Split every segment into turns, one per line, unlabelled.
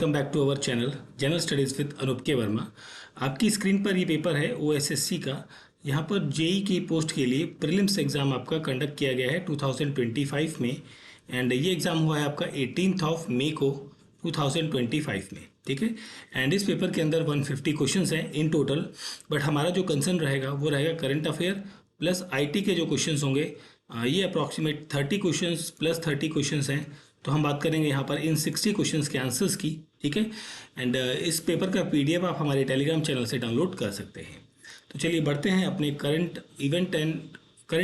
Welcome back to our channel general studies with Anoop K Verma. आपकी screen पर ये paper है ओएसएससी का। यहाँ पर जेई की पोस्ट के लिए प्रीलिम्स एग्ज़ाम आपका कंडक्ट किया गया है 2025 में। एंड ये एग्ज़ाम हुआ है आपका 18 ऑफ मई को 2025 में। ठीक है। एंड इस पेपर के अंदर 150 क्वेश्चंस हैं इन टोटल। बट हमारा जो कंसर्न रहेगा वो रहेगा करंट अफेयर प्लस आईटी के जो क्वेश्चंस होंगे। ये अप्रॉक्सीमेट 30 क्वेश्चंस प्लस 30 क्वेश्चंस हैं। तो हम बात करेंगे यहाँ पर इन 60 क्वेश्चंस के आंसर्स की। ठीक है। एंड इस पेपर का पीडीएफ आप हमारे टेलीग्राम चैनल से डाउनलोड कर सकते हैं। तो चलिए बढ़ते हैं अपने current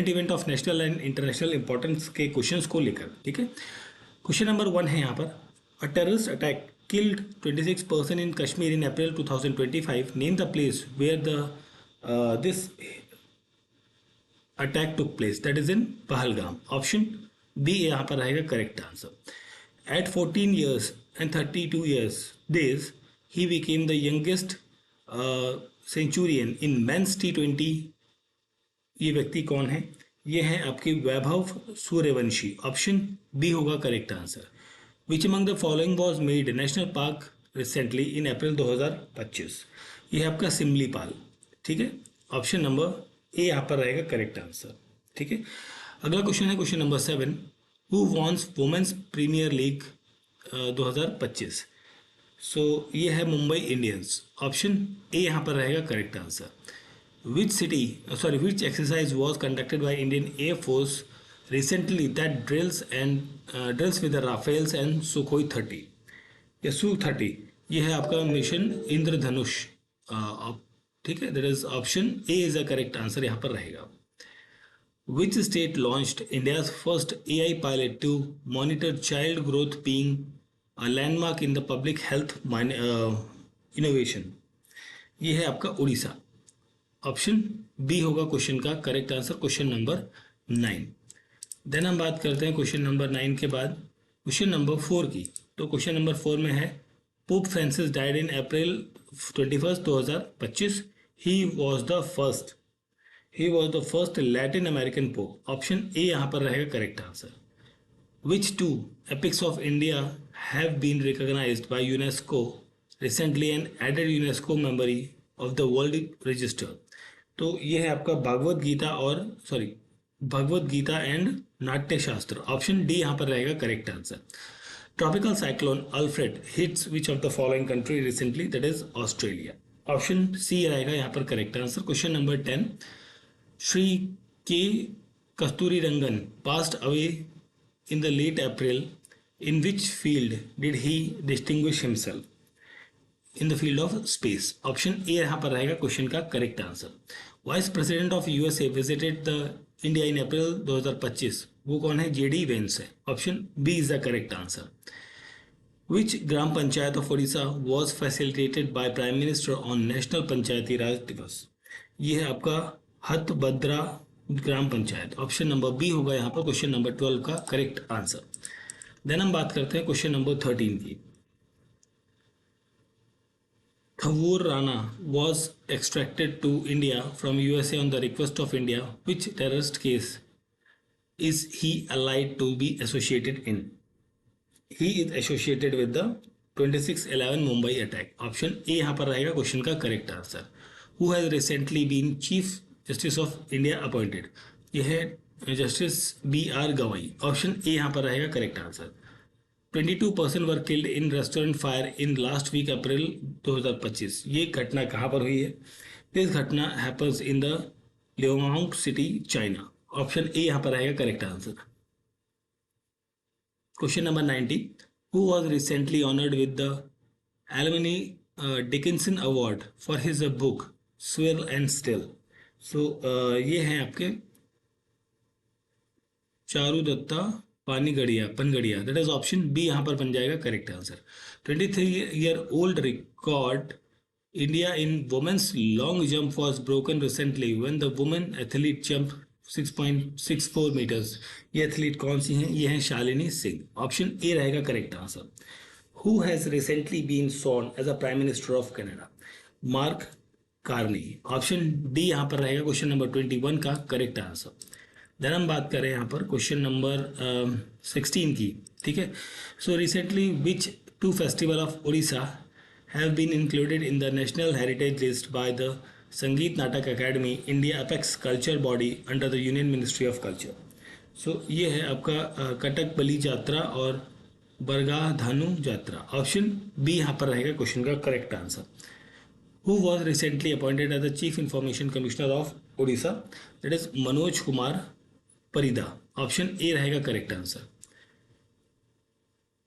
event of national and international importance के क्वेश्चंस को लेकर। ठीक है। क्वेश्चन नंबर 1 है यहाँ पर, a terrorist attack killed 26 person in Kashmir in April 2025. Name the place where this attack took place. That is in Pahalgam. Option B यहाँ पर रहेगा correct answer. At 14 years and 32 years days, he became the youngest centurion in men's T20। ये व्यक्ति कौन है? ये है आपके वैभव सूर्यवंशी। ऑप्शन बी होगा correct answer. Which among the following was made national park recently in April 2025। ये है आपका सिमलीपाल। ठीक है। ऑप्शन नंबर ए यहाँ पर रहेगा करेक्ट आंसर। ठीक है। अगला क्वेश्चन है question number 7, who won women's premier league 2025। So ये है मुंबई इंडियंस। ऑप्शन ए यहाँ पर रहेगा correct answer. Which exercise was conducted by Indian Air Force recently that drills with the Rafales and Sukhoi 30 या Su-30। ये है आपका मिशन इंद्रधनुष। ठीक है। That is option A is the correct answer यहाँ पर रहेगा। Which state launched India's first AI pilot to monitor child growth, being a landmark in the public health innovation? ये है आपका उड़ीसा। ऑप्शन बी होगा क्वेश्चन का correct answer, question number 9। Then हम बात करते हैं क्वेश्चन नंबर 9 के बाद क्वेश्चन नंबर 4 की। तो क्वेश्चन नंबर 4 में है, Pope Francis died in April 21 2025। He was the first Latin American Pope. Option A यहाँ पर रहेगा correct answer. Which two epics of India have been recognised by UNESCO recently and added UNESCO memory of the world register. तो ये है आपका Bhagavad Gita and नाट्य शास्त्र। Option D यहाँ पर रहेगा correct answer. Tropical cyclone Alfred hits which of the following country recently, that is Australia. Option C रहेगा यहाँ पर correct answer. Question number 10, Shri K Kasturirangan passed away in the late April. In which field did he distinguish himself? In the field of space. Option A यहाँ पर रहेगा question का correct answer. Vice president of USA visited the India in April 2025। वो कौन है? JD Vance है। Option B is the correct answer. Which gram panchayat of Odisha was facilitated by prime minister on national panchayati Raj Divas? ये है आपका Hathabadra gram panchayat. Option number B होगा यहाँ पर क्वेश्चन नंबर 12 का करेक्ट आंसर। देन हम बात करते हैं क्वेश्चन नंबर 13 की। Thavur Rana was extracted to India from USA on the request of India. Which terrorist case is he alleged to be associated in? He is associated with the 26/11 Mumbai attack. Option A यहाँ पर रहेगा question का correct answer. Who has recently been Chief Justice of India appointed? यह है justice BR Gavai. Option A यहाँ पर रहेगा correct answer. 22 person were killed in restaurant fire in last week April 2025। ये घटना कहाँ पर हुई है? दिस घटना happens in the Liaoyang city, China. Option A यहाँ पर रहेगा correct answer. Question number 90, who was recently honoured with the alumni Dickinson award for his book swill and still? So ये हैं आपके Charudatta Panagariya. That is option B यहाँ पर बन जाएगा correct answer. 23-year-old record India in women's long jump was broken recently when the women athlete jump 6.64 metres. ये athlete कौन सी हैं? ये हैं शालिनी सिंह। ऑप्शन ए रहेगा correct answer. Who has recently been sworn as a prime minister of Canada? Mark Carney. Option D यहाँ पर रहेगा क्वेश्चन नंबर 21 का करेक्ट आंसर। देन हम बात करें यहाँ पर क्वेश्चन नंबर 16 की। ठीक है। So recently which two festivals of Odisha have been included in the National Heritage List by the Sangeet Natak Academy, India apex culture body under the Union Ministry of Culture. So ये है आपका कटक बलि यात्रा और बरगाह धानु यात्रा. Option B यहाँ पर रहेगा question का correct answer. Who was recently appointed as the Chief Information Commissioner of Odisha? That is Manoj Kumar Parida. Option A रहेगा correct answer.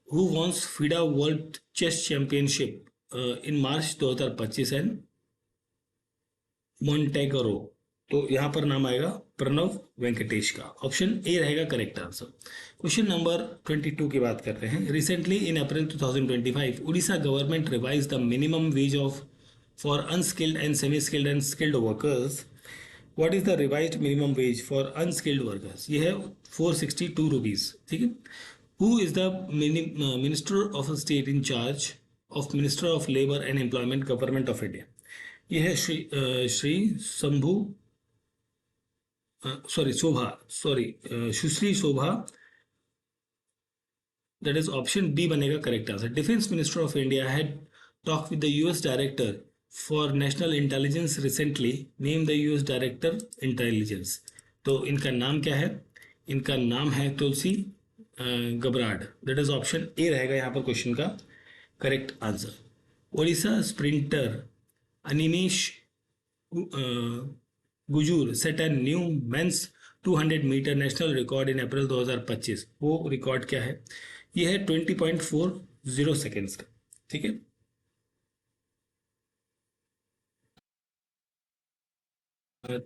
Who won FIDA World Chess Championship in March 2025 and Montenegro? तो यहाँ पर नाम आएगा प्रणव वेंकटेश का. Option A रहेगा correct answer. Question number 22 की बात कर रहे हैं. Recently in April 2025 Orissa government revise the minimum ways of for unskilled and semi skilled and skilled workers. What is the revised minimum ways for unskilled workers? ये है 462 rupees. ठीक है. Who is the minister of state in charge of minister of labour and employment government of India? ये है श्री शंभू सुश्री शोभा. That is option B बनेगा correct answer. Defence minister of India had talk with the US director for national intelligence recently. Name the US director intelligence. तो इनका नाम क्या है? इनका नाम है Tulsi Gabbard. That is option A रहेगा यहाँ पर क्वेश्चन का correct answer. Odisha sprinter Animesh Kujur set an new men's 200 metre national record in April 2025. वो रिकॉर्ड क्या है? ये है 20.40 सेकेंड्स का. ठीक है.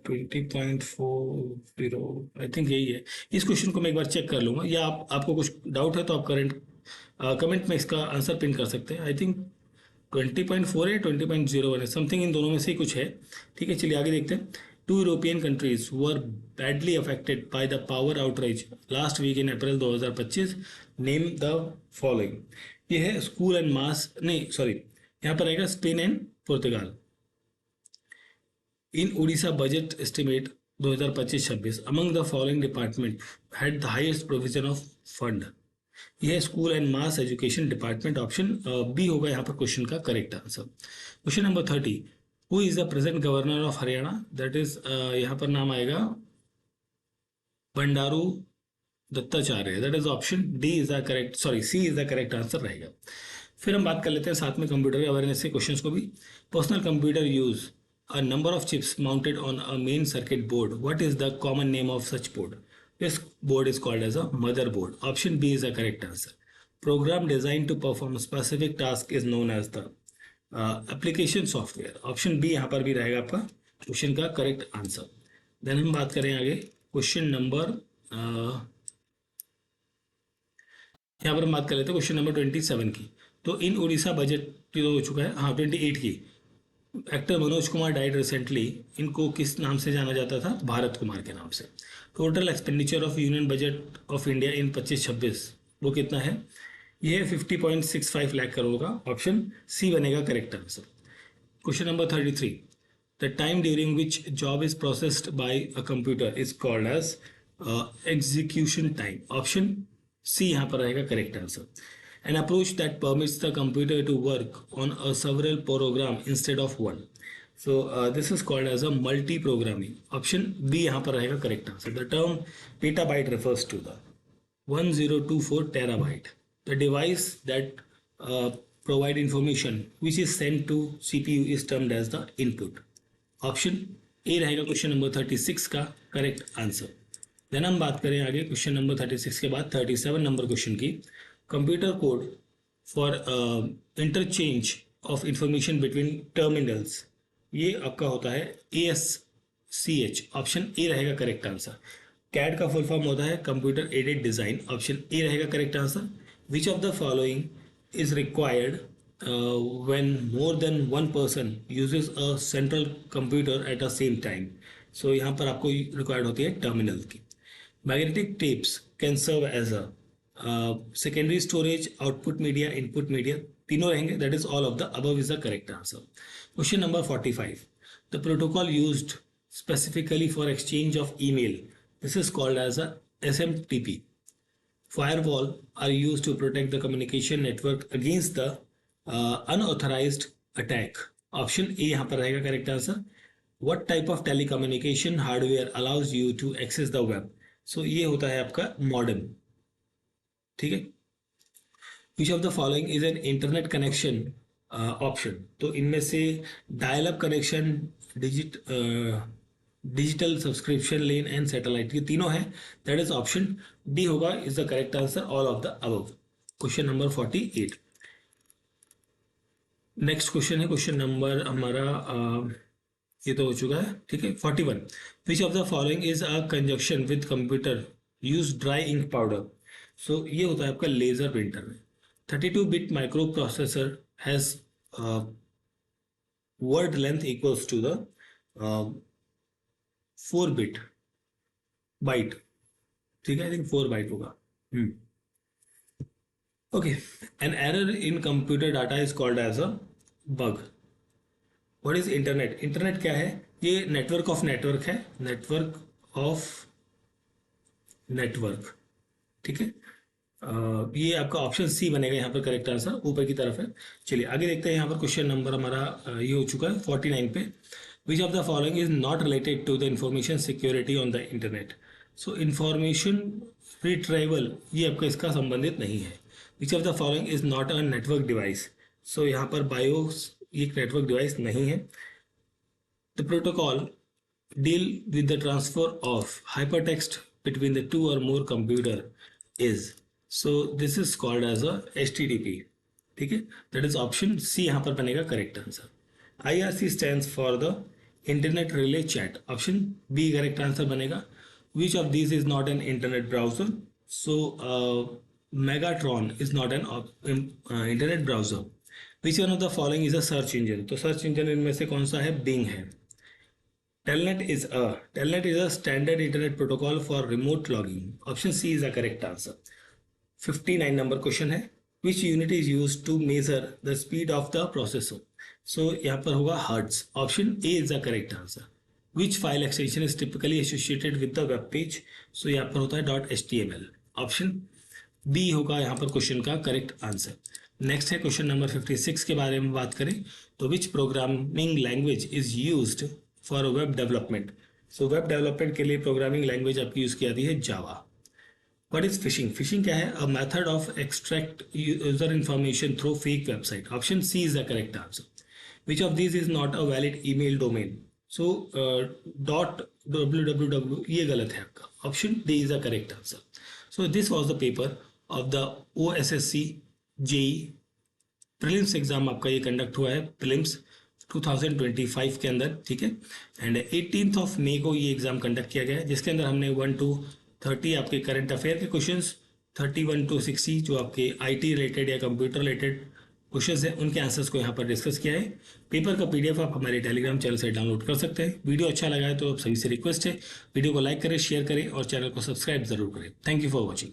ट्वेंटी पॉइंट 40 आई थिंक यही है. इस क्वेश्चन को मैं एक बार चेक कर लूंगा, या आपको कुछ डाउट है तो आप कमेंट में इसका आंसर पिन कर सकते हैं. आई थिंक 20.4 है, 20.01 है, समथिंग इन दोनों में से ही कुछ है. ठीक है, चलिए आगे देखते हैं. Two European countries were badly affected by the power outage last week in April 2025. Name the following. ये है स्कूल एंड मास, नहीं सॉरी, यहाँ पर आएगा Spain and Portugal. In Orissa budget estimate 2025-26 among the following department had the highest provision of fund. यह है school and mass education department. Option B होगा यहाँ पर क्वेश्चन का correct answer. Question number 30. Who is the present governor of Haryana? That is यहाँ पर नाम आएगा Bandaru Dattacharya. That is option D is the correct, sorry C is the correct answer रहेगा. फिर हम बात कर लेते हैं साथ में कंप्यूटर अवेयरनेस के क्वेश्चंस को भी. Personal computer use a number of chips mounted on a main circuit board. What is the common name of such board? This board is called as a mother board. Option B is the correct answer. Program design to perform specific task is known as the application software. Option B यहाँ पर भी रहेगा आपका question का correct answer. Then हम बात करें आगे क्वेश्चन नंबर यहाँ पर हम बात कर लेते हैं क्वेश्चन नंबर 27 की. तो इन उड़ीसा बजट की तो हो चुका है, हाँ 28 की. Actor Manoj Kumar died recently. इनको किस नाम से जाना जाता था? भारत कुमार के नाम से. Total expenditure of union budget of India in 25-26 वो कितना है? ये 50.65 लाख करोड़ का. ऑप्शन सी बनेगा correct answer. Question number 33. The time during which job is processed by a computer is called as execution time. Option C यहाँ पर रहेगा correct answer. An approach that permits the computer to work on a several program instead of one. So this is called as a multi programming. Option B यहाँ पर रहेगा correct answer. The term petabyte refers to the 1024 terabyte. The device that provide information which is sent to CPU is termed as the input. Option A रहेगा question number 36 का correct answer. Then हम बात करें आगे question number 36 के बाद 37 नंबर question की. Computer code for interchange of information between terminals, ये आपका होता है ASCH. ऑप्शन ए रहेगा करेक्ट आंसर. कैड का फुल फॉर्म होता है computer aided design. Option A रहेगा correct answer. Which of the following is required when more than one person uses a central computer at the same time? So यहाँ पर आपको required होती है terminal की. Magnetic tapes can serve as a secondary storage, output media, input media, तीनों रहेंगे. That is all of the above is the correct answer. Question number 45. The protocol used specifically for exchange of email, this is called as a SMTP. Firewall are used to protect the communication network against the unauthorized attack. Option A यहाँ पर रहेगा correct answer. What type of telecommunication hardware allows you to access the web? So ये होता है आपका modem. ठीक है. Which of the following is an internet connection option? तो इनमें से dial up connection, digital subscription line and satellite, ये तीनों है. दैट इज ऑप्शन डी होगा is the correct answer, all of the above. Question number 48. Next question है question number हमारा ये तो हो चुका है. ठीक है. 41. Which of the following is a conjunction with computer use dry ink powder? So ये होता है आपका लेजर प्रिंटर में. 32-bit microprocessor has word length equals to the 4-bit byte. ठीक है. आई थिंक 4 byte होगा. Okay. An error in computer data is called as a bug. What is internet? Internet क्या है? ये नेटवर्क ऑफ नेटवर्क है. Network of network. ठीक है. ये आपका ऑप्शन सी बनेगा यहाँ पर करेक्ट आंसर, ऊपर की तरफ है. चलिए आगे देखते हैं. यहाँ पर क्वेश्चन नंबर हमारा ये हो चुका है 49 पे. Which of the following is not related to the information security on the internet? So information retrieval ये आपका इसका संबंधित नहीं है. Which of the following is not a network device? So यहाँ पर बायोस ये एक नेटवर्क डिवाइस नहीं है. The protocol deal with the transfer of hypertext between the 2 or more computer is. So this is called as a HTTP. ठीक है. That is option C यहाँ पर बनेगा correct answer. IRC stands for the Internet Relay Chat. Option B correct answer बनेगा. Which of these is not an internet browser? So Megatron is not an internet browser. Which one of the following is a search engine? तो search engine इनमें से कौन सा है? Bing है. Telnet is a standard internet protocol for remote logging. Option C is the correct answer. 59 number question है. Which unit is use to measure the speed of the processor? So यहाँ पर होगा hertz. Option A is the correct answer. Which file extension is typically associated with the web page? So यहाँ पर होता है .html. Option B होगा यहाँ पर क्वेश्चन का करेक्ट आंसर. नेक्स्ट है क्वेश्चन नंबर 56 के बारे में बात करें तो विच programming language is used for web development? So web development के लिए प्रोग्रामिंग लैंग्वेज आपकी यूज की जाती है जावा. What is phishing? Phishing क्या है? A method of extract user information through fake website. Option C is the correct answer. Which of these is not a valid email domain? So .www ये गलत है आपका. Option D is the correct answer. So this was the paper of the OSSC JEE prelims exam. आपका ये conduct हुआ है prelims 2025 के अंदर. ठीक है. एंड 18 मई को ये एग्जाम कंडक्ट किया गया है जिसके अंदर हमने 1 to 30 आपके करंट अफेयर के क्वेश्चंस, 31 to 60 जो आपके आईटी रिलेटेड या कंप्यूटर रिलेटेड क्वेश्चंस हैं उनके आंसर्स को यहाँ पर डिस्कस किया है. पेपर का पीडीएफ आप हमारे टेलीग्राम चैनल से डाउनलोड कर सकते हैं. वीडियो अच्छा लगा है तो आप सभी से रिक्वेस्ट है वीडियो को लाइक करें, शेयर करें और चैनल को सब्सक्राइब जरूर करें. Thank you for watching.